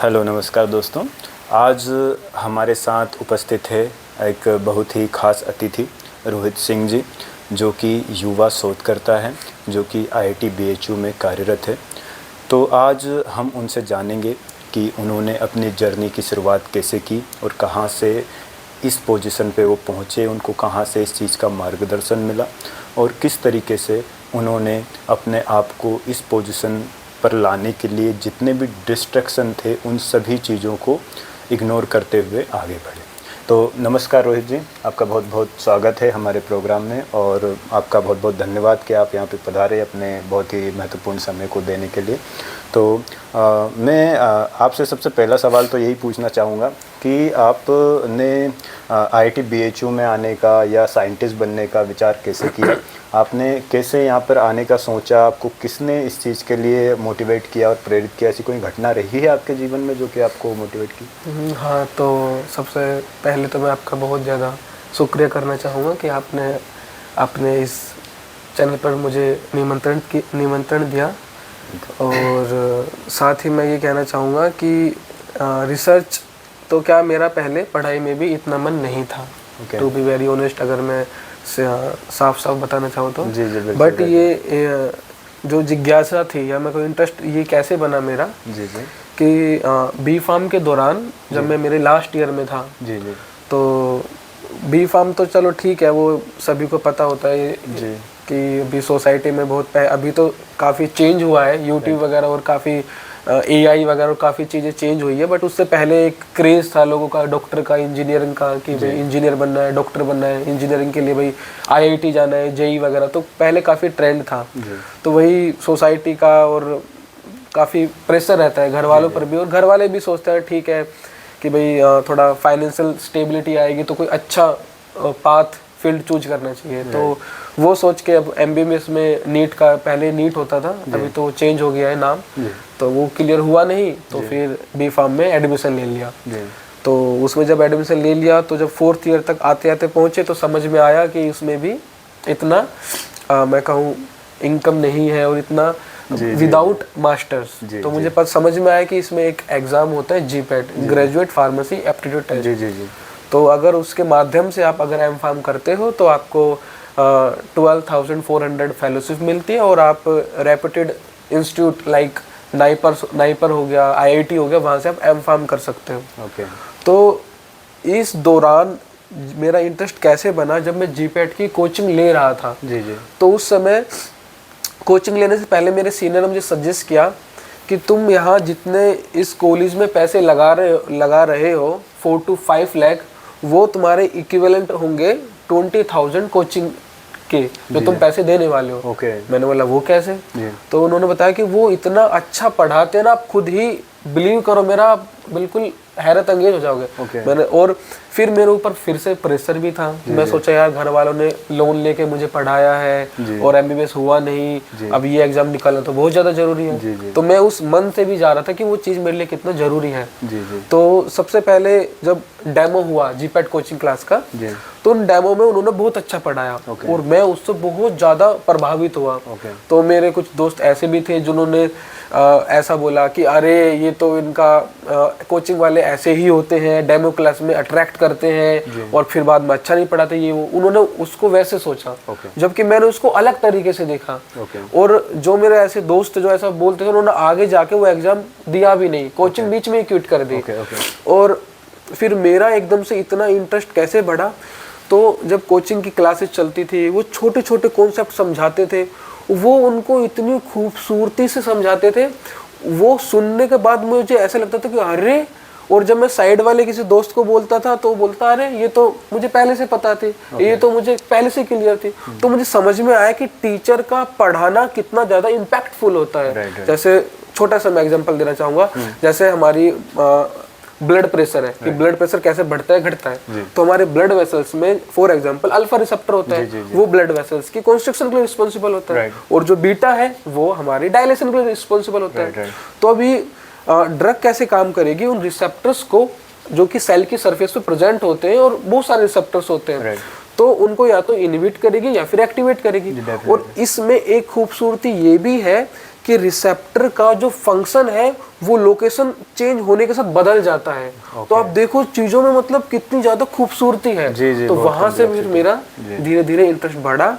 Hello नमस्कार दोस्तों। आज हमारे साथ उपस्थित है एक बहुत ही खास अतिथि रोहित सिंह जी, जो कि युवा शोधकर्ता हैं, जो कि IIT BHU में कार्यरत है। तो आज हम उनसे जानेंगे कि उन्होंने अपनी जर्नी की शुरुआत कैसे की और कहां से इस पोजीशन पे वो पहुंचे, उनको कहां से इस चीज़ का मार्गदर्शन मिला और किस तरीके से उन्होंने अपने आप को इस पोजीशन पर लाने के लिए जितने भी डिस्ट्रैक्शन थे उन सभी चीज़ों को इग्नोर करते हुए आगे बढ़े। तो नमस्कार रोहित जी, आपका बहुत बहुत स्वागत है हमारे प्रोग्राम में और आपका बहुत बहुत धन्यवाद कि आप यहाँ पे पधारे अपने बहुत ही महत्वपूर्ण समय को देने के लिए। तो मैं आपसे सबसे पहला सवाल तो यही पूछना चाहूँगा कि आपने IIT BHU में आने का या साइंटिस्ट बनने का विचार कैसे किया? आपने कैसे यहाँ पर आने का सोचा? आपको किसने इस चीज़ के लिए मोटिवेट किया और प्रेरित किया? ऐसी कोई घटना रही है आपके जीवन में जो कि आपको मोटिवेट की? हाँ, तो सबसे पहले तो मैं आपका बहुत ज़्यादा शुक्रिया करना चाहूँगा कि आपने इस चैनल पर मुझे निमंत्रण दिया। और साथ ही मैं ये कहना चाहूँगा कि रिसर्च तो क्या, मेरा पहले पढ़ाई में भी इतना मन नहीं था, टू बी वेरी ऑनेस्ट, अगर मैं साफ बताना चाहूँ तो। जी जी, बट ये जो जिज्ञासा थी या मेरे को इंटरेस्ट ये कैसे बना मेरा, जी जी, कि B.Pharm के दौरान जब मैं मेरे लास्ट ईयर में था, जी जी, तो B.Pharm तो चलो ठीक है, वो सभी को पता होता है जी, कि अभी सोसाइटी में बहुत अभी तो काफ़ी चेंज हुआ है, यूट्यूब वगैरह और काफ़ी AI वगैरह काफ़ी चीज़ें चेंज हुई है। बट उससे पहले एक क्रेज़ था लोगों का डॉक्टर का, इंजीनियरिंग का, कि भाई इंजीनियर बनना है, डॉक्टर बनना है, इंजीनियरिंग के लिए भाई IIT जाना है, JEE वगैरह, तो पहले काफ़ी ट्रेंड था। तो वही सोसाइटी का और काफ़ी प्रेशर रहता है घर वालों पर भी, और घर वाले भी सोचते हैं ठीक है कि भाई थोड़ा फाइनेंशियल स्टेबिलिटी आएगी तो कोई अच्छा पाथ फील्ड चूज करना चाहिए। तो वो सोच के अब MBBS में नीट का, पहले नीट होता था, अभी तो चेंज हो गया है नाम, तो वो क्लियर हुआ नहीं, तो फिर B.Pharm में एडमिशन ले लिया। तो उसमें जब एडमिशन ले लिया तो जब 4th ईयर तक आते आते पहुँचे तो समझ में आया कि उसमें भी इतना मैं कहूँ इनकम नहीं है और इतना विदाउट मास्टर्स। तो मुझे पता समझ में आया कि इसमें एक एग्ज़ाम होता है GPAT, graduate pharmacy aptitude test. जी जी जी। तो अगर उसके माध्यम से आप अगर M.Pharm करते हो तो आपको 12,400 फेलोशिप मिलती है और आप रेप्यूटेड इंस्टीट्यूट लाइक नाइपर हो गया, IIT हो गया, वहाँ से आप M.Pharm कर सकते हो। तो इस दौरान मेरा इंटरेस्ट कैसे बना, जब मैं GPAT की कोचिंग ले रहा था, जी जी, तो उस समय कोचिंग लेने से पहले मेरे सीनियर ने मुझे सजेस्ट किया कि तुम यहाँ जितने इस कॉलेज में पैसे लगा रहे हो 4 to 5 लाख, वो तुम्हारे इक्विवेलेंट होंगे 20,000 कोचिंग के जो तुम पैसे देने वाले हो। मैंने बोला वो कैसे? तो उन्होंने बताया कि वो इतना अच्छा पढ़ाते हैं ना, आप खुद ही बिलीव करो, मेरा बिल्कुल हैरत अंगेज हो जाओगे। मैंने, और फिर मेरे ऊपर फिर से प्रेशर भी था। मैं सोचा यार घर वालों ने लोन लेके मुझे पढ़ाया है और MBBS हुआ नहीं, अब ये एग्जाम निकालना तो बहुत ज़्यादा ज़रूरी है। तो मैं उस मन से भी जा रहा था कि वो चीज़ मेरे लिए कितना ज़रूरी है। तो सबसे पहले जब डेमो हुआ GPAT कोचिंग क्लास का, तो उन डेमो में उन्होंने बहुत अच्छा पढ़ाया और मैं उससे बहुत ज़्यादा प्रभावित हुआ। तो मेरे कुछ दोस्त ऐसे भी थे जिन्होंने ऐसा बोला कि अरे ये तो इनका कोचिंग वाले ऐसे ही होते हैं, डेमो क्लास में अट्रैक्ट करते हैं और फिर बाद में अच्छा नहीं पढ़ाते, ये वो। उन्होंने उसको वैसे सोचा, जबकि मैंने उसको अलग तरीके से देखा। और जो मेरे ऐसे दोस्त जो ऐसा बोलते थे, उन्होंने आगे जाके वो एग्जाम दिया भी नहीं, कोचिंग बीच में ही क्विट कर दी। और फिर मेरा एकदम से इतना इंटरेस्ट कैसे बढ़ा, तो जब कोचिंग की क्लासेस चलती थी, वो छोटे छोटे कॉन्सेप्ट समझाते थे, वो उनको इतनी खूबसूरती से समझाते थे, वो सुनने के बाद मुझे ऐसा लगता था कि अरे। और जब मैं साइड वाले किसी दोस्त को बोलता था तो बोलता अरे ये तो मुझे पहले से पता थी, ये तो मुझे पहले से क्लियर थी। तो मुझे समझ में आया कि टीचर का पढ़ाना कितना ज़्यादा इम्पैक्टफुल होता है। जैसे छोटा सा मैं एग्जांपल देना चाहूँगा, जैसे हमारी ब्लड प्रेशर है कि ब्लड प्रेशर कैसे बढ़ता है घटता है, तो हमारे ब्लड वेसल्स में फॉर एग्जांपल अल्फा रिसेप्टर होता है, वो ब्लड वेसल्स की कंस्ट्रक्शन के लिए रिस्पॉन्सिबल होता है, और जो बीटा है वो हमारी डायलेशन के लिए रिस्पॉन्सिबल होता है। तो अभी ड्रग कैसे काम करेगी, उन रिसेप्टर्स को जो कि सेल की सरफेस पे प्रेजेंट होते हैं और बहुत सारे रिसेप्टर्स होते हैं, तो उनको या तो इनहिबिट करेगी या फिर एक्टिवेट करेगी। और इसमें एक खूबसूरती ये भी है कि रिसेप्टर का जो फंक्शन है वो लोकेशन चेंज होने के साथ बदल जाता है। तो आप देखो चीज़ों में मतलब कितनी ज़्यादा खूबसूरती है। तो वहाँ से फिर मेरा धीरे धीरे इंटरेस्ट बढ़ा,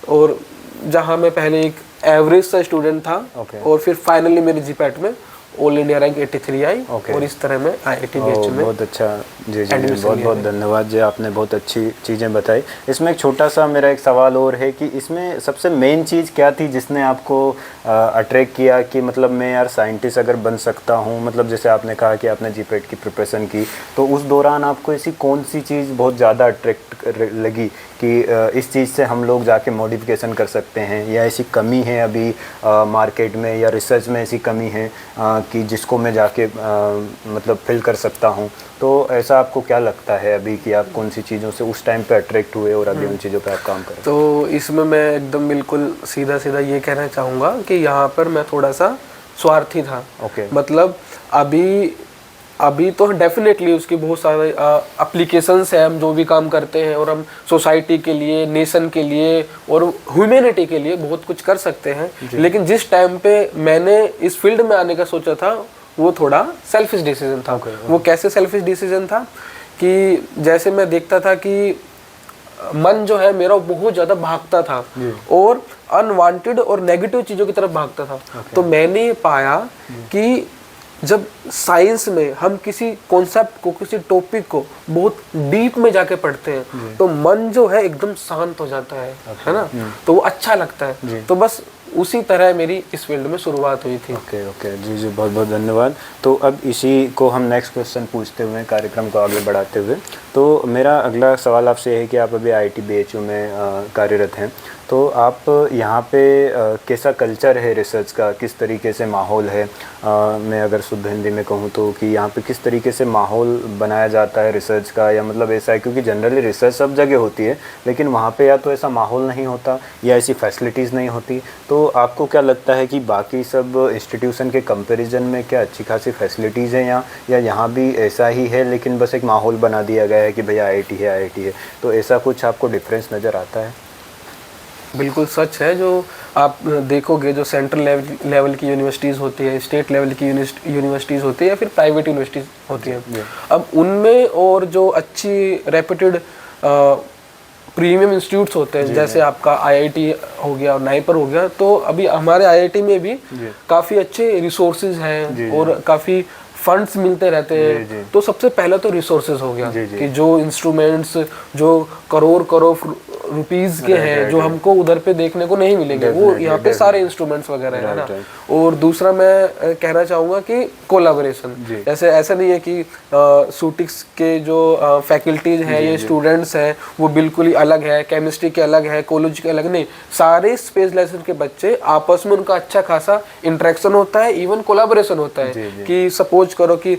और जहाँ मैं पहले एक एवरेज सा स्टूडेंट था, और फिर फाइनली मेरे जीपैट में ऑल इंडिया रैंक 83 आई, और इस तरह मैं IIT BHU में बहुत अच्छा। जी जी, बहुत बहुत धन्यवाद जी, आपने बहुत अच्छी चीज़ें बताई। इसमें एक छोटा सा मेरा एक सवाल और है कि इसमें सबसे मेन चीज़ क्या थी जिसने आपको अट्रैक्ट किया कि मतलब मैं यार साइंटिस्ट अगर बन सकता हूँ? मतलब जैसे आपने कहा कि आपने जीपैट की प्रिपरेशन की, तो उस दौरान आपको ऐसी कौन सी चीज़ बहुत ज़्यादा अट्रैक्ट लगी कि इस चीज़ से हम लोग जाके मॉडिफिकेशन कर सकते हैं, या ऐसी कमी है अभी मार्केट में या रिसर्च में ऐसी कमी है कि जिसको मैं जाके मतलब फिल कर सकता हूँ? तो ऐसा आपको क्या लगता है अभी कि आप कौन सी चीज़ों से उस टाइम पे अट्रैक्ट हुए और अभी उन चीज़ों पे आप काम करें? तो इसमें मैं एकदम बिल्कुल सीधा सीधा ये कहना चाहूँगा कि यहाँ पर मैं थोड़ा सा स्वार्थी था। मतलब अभी तो डेफिनेटली उसकी बहुत सारे एप्लीकेशंस है, हम जो भी काम करते हैं, और हम सोसाइटी के लिए, नेशन के लिए और ह्यूमैनिटी के लिए बहुत कुछ कर सकते हैं। लेकिन जिस टाइम पे मैंने इस फील्ड में आने का सोचा था वो थोड़ा सेल्फिश डिसीजन था। वो कैसे सेल्फिश डिसीजन था कि जैसे मैं देखता था कि मन जो है मेरा बहुत ज़्यादा भागता था और अनवांटेड और नेगेटिव चीज़ों की तरफ भागता था। तो मैंने पाया कि जब साइंस में हम किसी कॉन्सेप्ट को, किसी टॉपिक को बहुत डीप में जाके पढ़ते हैं तो मन जो है एकदम शांत हो जाता है ना, तो वो अच्छा लगता है। तो बस उसी तरह मेरी इस फील्ड में शुरुआत हुई थी। ओके जी जी, बहुत बहुत धन्यवाद। तो अब इसी को हम नेक्स्ट क्वेश्चन पूछते हुए कार्यक्रम को आगे बढ़ाते हुए, तो मेरा अगला सवाल आपसे है कि आप अभी IIT BHU में कार्यरत हैं, तो आप यहाँ पे कैसा कल्चर है रिसर्च का, किस तरीके से माहौल है? मैं अगर शुद्ध हिंदी में कहूँ तो कि यहाँ पे किस तरीके से माहौल बनाया जाता है रिसर्च का, या मतलब ऐसा है क्योंकि जनरली रिसर्च सब जगह होती है लेकिन वहाँ पे या तो ऐसा माहौल नहीं होता या ऐसी फैसिलिटीज़ नहीं होती, तो आपको क्या लगता है कि बाकी सब इंस्टीट्यूशन के कंपैरिजन में क्या अच्छी खासी फैसिलिटीज़ हैं यहाँ, या यहाँ भी ऐसा ही है लेकिन बस एक माहौल बना दिया गया है कि भैया IIT है? तो ऐसा कुछ आपको डिफरेंस नज़र आता है? बिल्कुल सच है। जो आप देखोगे जो सेंट्रल लेवल की यूनिवर्सिटीज़ होती है, स्टेट लेवल की यूनिवर्सिटीज़ होती है, या फिर प्राइवेट यूनिवर्सिटीज़ होती है, अब उनमें और जो अच्छी रेप्यूटेड प्रीमियम इंस्टीट्यूट्स होते हैं जैसे आपका IIT हो गया और नाइपर हो गया, तो अभी हमारे IIT में भी काफ़ी अच्छे रिसोर्सेज हैं और काफ़ी फंड्स मिलते रहते हैं। तो सबसे पहला तो रिसोर्सेज हो गया कि जो इंस्ट्रूमेंट्स जो करोड़ रुपीस के हैं जो हमको उधर पे देखने को नहीं मिलेंगे, वो यहाँ पे सारे इंस्ट्रूमेंट्स वगैरह है ना। और दूसरा मैं कहना चाहूँगा कि कोलैबोरेशन, जैसे ऐसा नहीं है कि सूटिक्स के जो फैकल्टीज हैं, ये स्टूडेंट्स हैं, वो बिल्कुल ही अलग है, केमिस्ट्री के अलग है, कोलॉजी के अलग नहीं, सारे स्पेस लेसन के बच्चे आपस में उनका अच्छा खासा इंटरेक्शन होता है, इवन कोलैबोरेशन होता है। कि सपोज करो कि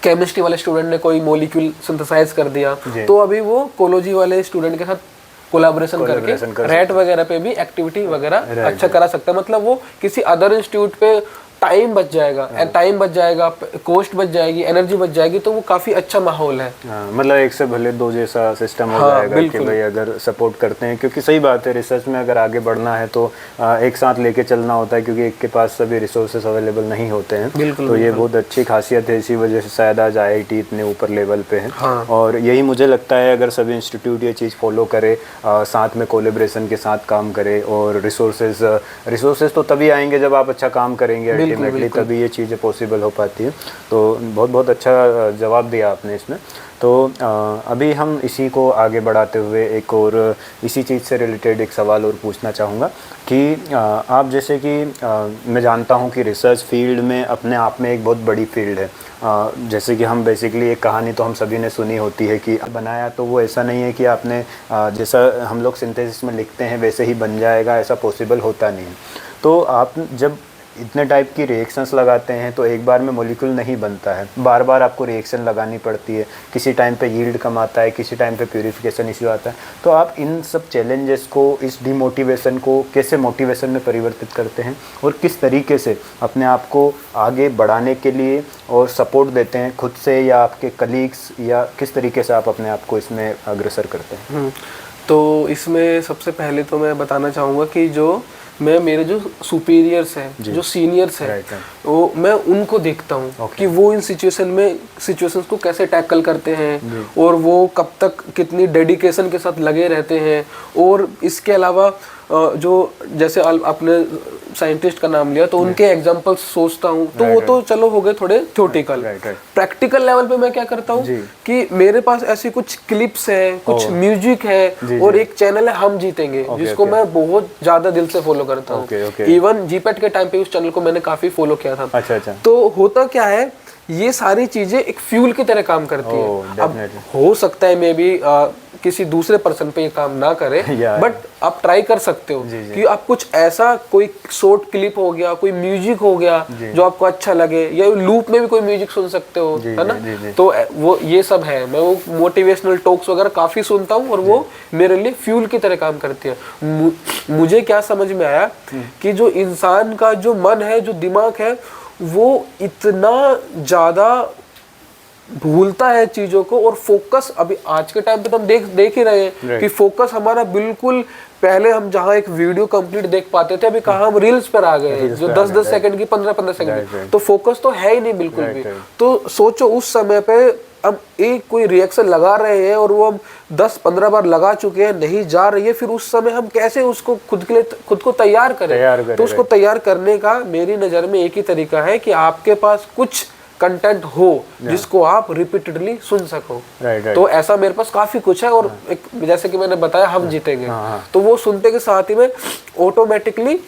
केमिस्ट्री वाले स्टूडेंट ने कोई मॉलिक्यूल सिंथेसाइज कर दिया, तो अभी वो कोलॉजी वाले स्टूडेंट के साथ कोलैबोरेशन करके रैट वगैरह पे भी एक्टिविटी वगैरह अच्छा करा सकता है। मतलब वो किसी अदर इंस्टीट्यूट पे टाइम बच जाएगा, टाइम बच जाएगा, कॉस्ट बच जाएगी, एनर्जी बच जाएगी, तो वो काफ़ी अच्छा माहौल है। मतलब एक से भले दो जैसा सिस्टम हो जाएगा कि भाई अगर सपोर्ट करते हैं, क्योंकि सही बात है रिसर्च में अगर आगे बढ़ना है तो एक साथ लेके चलना होता है, क्योंकि एक के पास सभी रिसोर्सेज अवेलेबल नहीं होते हैं। तो ये बहुत अच्छी खासियत है, इसी वजह से शायद आज IIT इतने ऊपर लेवल पे है। और यही मुझे लगता है अगर सभी इंस्टीट्यूट ये चीज़ फॉलो करे, साथ में कोलेब्रेशन के साथ काम करे, और रिसोर्सेज तो तभी आएंगे जब आप अच्छा काम करेंगे, अल्टीमेटली तभी ये चीज़ें पॉसिबल हो पाती है। तो बहुत बहुत अच्छा जवाब दिया आपने इसमें। तो अभी हम इसी को आगे बढ़ाते हुए एक और इसी चीज़ से रिलेटेड एक सवाल और पूछना चाहूँगा कि आप जैसे कि मैं जानता हूँ कि रिसर्च फील्ड में अपने आप में एक बहुत बड़ी फील्ड है। जैसे कि हम बेसिकली एक कहानी तो हम सभी ने सुनी होती है कि बनाया तो वो ऐसा नहीं है कि आपने जैसा हम लोग सिंथेसिस में लिखते हैं वैसे ही बन जाएगा, ऐसा पॉसिबल होता नहीं है। तो आप जब इतने टाइप की रिएक्शंस लगाते हैं तो एक बार में मॉलिक्यूल नहीं बनता है, बार बार आपको रिएक्शन लगानी पड़ती है, किसी टाइम पे यील्ड कम आता है, किसी टाइम पे प्यूरिफिकेशन इश्यू आता है। तो आप इन सब चैलेंजेस को, इस डिमोटिवेशन को कैसे मोटिवेशन में परिवर्तित करते हैं और किस तरीके से अपने आप को आगे बढ़ाने के लिए और सपोर्ट देते हैं खुद से या आपके कलीग्स, या किस तरीके से आप अपने आप को इसमें अग्रसर करते हैं? तो इसमें सबसे पहले तो मैं बताना चाहूँगा कि जो मैं मेरे जो सुपीरियर्स हैं, जो सीनियर्स हैं, वो मैं उनको देखता हूँ कि वो इन सिचुएशंस को कैसे टैकल करते हैं और वो कब तक कितनी डेडिकेशन के साथ लगे रहते हैं। और इसके अलावा जो जैसे आपने साइंटिस्ट का नाम लिया तो उनके एग्जांपल्स सोचता हूँ, तो वो तो चलो हो गए थोड़े थ्योरेटिकल। प्रैक्टिकल लेवल पे मैं क्या करता हूँ कि मेरे पास ऐसी कुछ क्लिप्स हैं, कुछ म्यूजिक है और एक चैनल है हम जीतेंगे, जिसको मैं बहुत ज्यादा दिल से फॉलो करता हूँ। इवन जीपेट के टाइम पे उस चैनल को मैंने काफी फॉलो किया था। अच्छा। तो होता क्या है, ये सारी चीजें एक फ्यूल की तरह काम करती है। अब हो सकता है मे बी किसी दूसरे पर्सन पे ये काम ना करे, बट आप ट्राई कर सकते हो कि आप कुछ ऐसा, कोई शॉर्ट क्लिप हो गया, कोई म्यूजिक हो गया जो आपको अच्छा लगे, या लूप में भी कोई म्यूजिक सुन सकते हो, है ना। तो वो ये सब है, मैं वो मोटिवेशनल टॉक्स वगैरह काफी सुनता हूँ और वो मेरे लिए फ्यूल की तरह काम करती है। मुझे क्या समझ में आया कि जो इंसान का जो मन है, जो दिमाग है, वो इतना ज्यादा भूलता है चीजों को, और फोकस अभी आज के टाइम पे तो हम देख ही रहे हैं कि फोकस हमारा बिल्कुल, पहले हम जहाँ एक वीडियो कंप्लीट देख पाते थे, अभी कहाँ हम रील्स पर आ गए हैं जो 10-10 सेकंड की, 15-15 सेकंड की। तो फोकस तो है ही नहीं बिल्कुल भी। तो सोचो उस समय पे हम एक कोई रिएक्शन लगा रहे हैं और वो हम 10-15 बार लगा चुके हैं, नहीं जा रही है, फिर उस समय हम कैसे उसको खुद को तैयार करें। तो उसको तैयार करने का मेरी नज़र में एक ही तरीका है कि आपके पास कुछ कंटेंट हो जिसको आप रिपीटेडली सुन सको। तो ऐसा मेरे पास काफी कुछ है, और एक जैसे कि मैंने बताया हम जीतेंगे, तो वो सुनते के साथ ही में ऑटोमेटिकली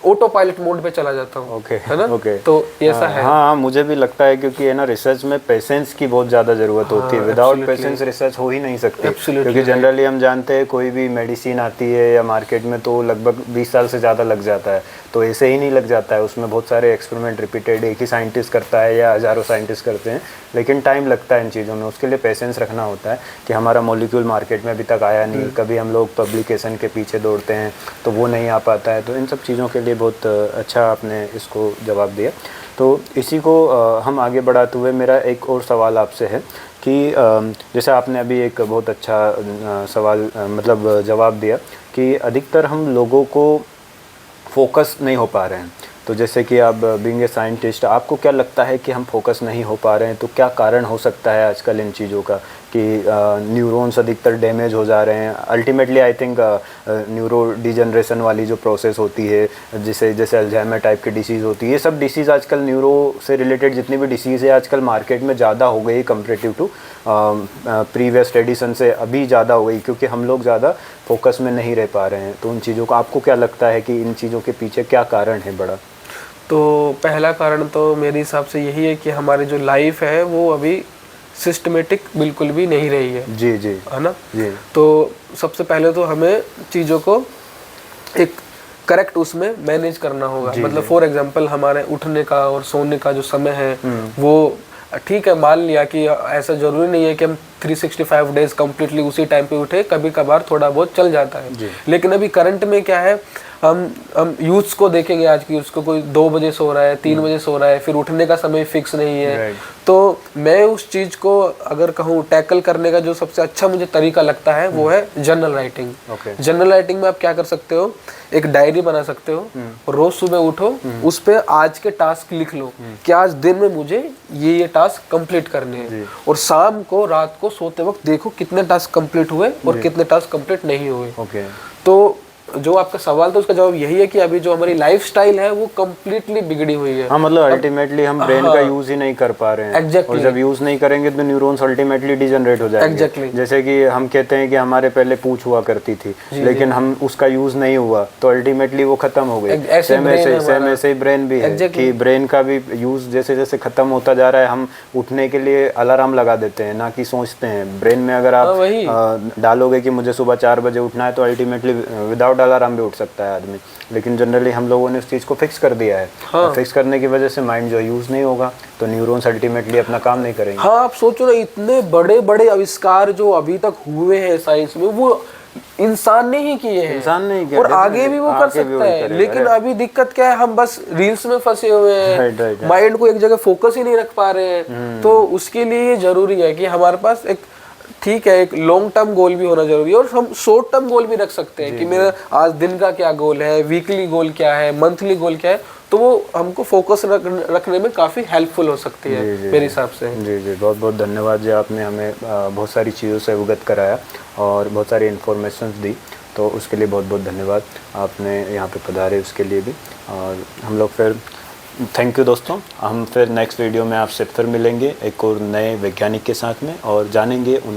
ऑटो पायलट मोड पे चला जाता हूँ, है ना। तो ऐसा है। हाँ, मुझे भी लगता है, क्योंकि है ना, रिसर्च में पेशेंस की बहुत ज़्यादा ज़रूरत होती है। विदाउट पेशेंस रिसर्च हो ही नहीं सकती, क्योंकि जनरली हम जानते हैं कोई भी मेडिसिन आती है या मार्केट में तो लगभग 20 साल से ज़्यादा लग जाता है। तो ऐसे ही नहीं लग जाता है, उसमें बहुत सारे एक्सपेरिमेंट रिपीटेड एक ही साइंटिस्ट करता है या हज़ारों साइंटिस्ट करते हैं, लेकिन टाइम लगता है इन चीज़ों में। उसके लिए पेशेंस रखना होता है कि हमारा मॉलिक्यूल मार्केट में अभी तक आया नहीं, कभी हम लोग पब्लिकेशन के पीछे दौड़ते हैं तो वो नहीं आ पाता है। तो इन सब चीज़ों के लिए बहुत अच्छा आपने इसको जवाब दिया। तो इसी को हम आगे बढ़ाते हुए मेरा एक और सवाल आपसे है कि जैसे आपने अभी एक बहुत अच्छा सवाल मतलब जवाब दिया कि अधिकतर हम लोगों को फोकस नहीं हो पा रहे हैं। तो जैसे कि आप बीइंग ए साइंटिस्ट, आपको क्या लगता है कि हम फोकस नहीं हो पा रहे हैं, तो क्या कारण हो सकता है आजकल इन चीज़ों का कि न्यूरॉन्स अधिकतर डैमेज हो जा रहे हैं। Ultimately I think neuro degeneration वाली जो प्रोसेस होती है, जैसे अल्जाइमर टाइप की डिसीज़ होती है, ये सब डिसीज़ आजकल न्यूरो से रिलेटेड जितनी भी डिसीज़ है आजकल मार्केट में ज़्यादा हो गई कंपेरेटिव टू प्रीवियस एडिशन से अभी ज़्यादा हो गई, क्योंकि हम लोग ज़्यादा फोकस में नहीं रह पा रहे हैं। तो उन चीज़ों का आपको क्या लगता है कि इन चीज़ों के पीछे क्या कारण है बड़ा? तो पहला कारण तो मेरे हिसाब से यही है कि हमारी जो लाइफ है वो अभी सिस्टमेटिक बिल्कुल भी नहीं रही है। जी, है ना। जी। तो सबसे पहले तो हमें चीज़ों को एक करेक्ट उसमें मैनेज करना होगा। मतलब फॉर एग्जांपल हमारे उठने का और सोने का जो समय है वो ठीक है, मान लिया कि ऐसा जरूरी नहीं है कि हम 365 डेज कम्प्लीटली उसी टाइम पे उठे, कभी कभार थोड़ा बहुत चल जाता है। लेकिन अभी करंट में क्या है, हम यूथ्स को देखेंगे, आज की यूथ्स को कोई 2 बजे सो रहा है, 3 बजे सो रहा है, फिर उठने का समय फिक्स नहीं है। तो मैं उस चीज़ को अगर कहूँ टैकल करने का जो सबसे अच्छा मुझे तरीका लगता है वो है जर्नल राइटिंग। जर्नल राइटिंग में आप क्या कर सकते हो, एक डायरी बना सकते हो, रोज सुबह उठो, उस पे आज के टास्क लिख लो कि आज दिन में मुझे ये टास्क कंप्लीट करने हैं, और शाम को रात को सोते वक्त देखो कितने टास्क कंप्लीट हुए और कितने टास्क कंप्लीट नहीं हुए। तो जो आपका सवाल था उसका जवाब यही है कि अभी जो हमारी लाइफस्टाइल है वो कम्प्लीटली बिगड़ी हुई है। हाँ, मतलब अल्टीमेटली हम ब्रेन का यूज ही नहीं कर पा रहे हैं। और जब यूज नहीं करेंगे तो न्यूरॉन्स अल्टीमेटली डिजनरेट हो जाएंगे। जैसे कि हम कहते हैं कि हमारे पहले पूंछ हुआ करती थी, लेकिन हम उसका यूज नहीं हुआ तो अल्टीमेटली वो खत्म हो गई। सेम ऐसे ही ब्रेन भी है कि ब्रेन का भी यूज जैसे जैसे खत्म होता जा रहा है, हम उठने के लिए अलार्म लगा देते हैं, ना कि सोचते हैं। ब्रेन में अगर आप डालोगे कि मुझे सुबह 4 बजे उठना है तो अल्टीमेटली विदाउट अलार्म भी उठ सकता है आदमी। लेकिन जनरली हम लोगों ने उस चीज़ को फिक्स कर दिया है। हाँ। फिक्स करने की वजह से माइंड जो यूज़ नहीं होगा तो न्यूरॉन्स अल्टीमेटली अपना काम नहीं करेंगे। हाँ, आप सोचो ना, इतने बड़े बड़े आविष्कार जो अभी तक हुए हैं साइंस में, वो इंसान ने ही किए हैं। इंसान ने ही किया, और आगे भी वो कर सकता है। लेकिन अभी दिक्कत क्या है, हम बस रील्स में फंसे हुए हैं, माइंड को एक जगह फोकस ही नहीं रख पा रहे हैं। तो उसके लिए जरूरी है कि हमारे पास एक ठीक है, एक लॉन्ग टर्म गोल भी होना जरूरी है और हम शॉर्ट टर्म गोल भी रख सकते हैं कि मेरा आज दिन का क्या गोल है, वीकली गोल क्या है, मंथली गोल क्या है, तो वो हमको फोकस रखने में काफ़ी हेल्पफुल हो सकती है मेरे हिसाब से। जी जी, बहुत बहुत धन्यवाद जी, आपने हमें बहुत सारी चीज़ों से अवगत कराया और बहुत सारी इन्फॉर्मेशन दी, तो उसके लिए बहुत बहुत धन्यवाद। आपने यहाँ पे पधारे उसके लिए भी। और हम लोग फिर थैंक यू दोस्तों, हम फिर नेक्स्ट वीडियो में आपसे फिर मिलेंगे एक और नए वैज्ञानिक के साथ में और जानेंगे उन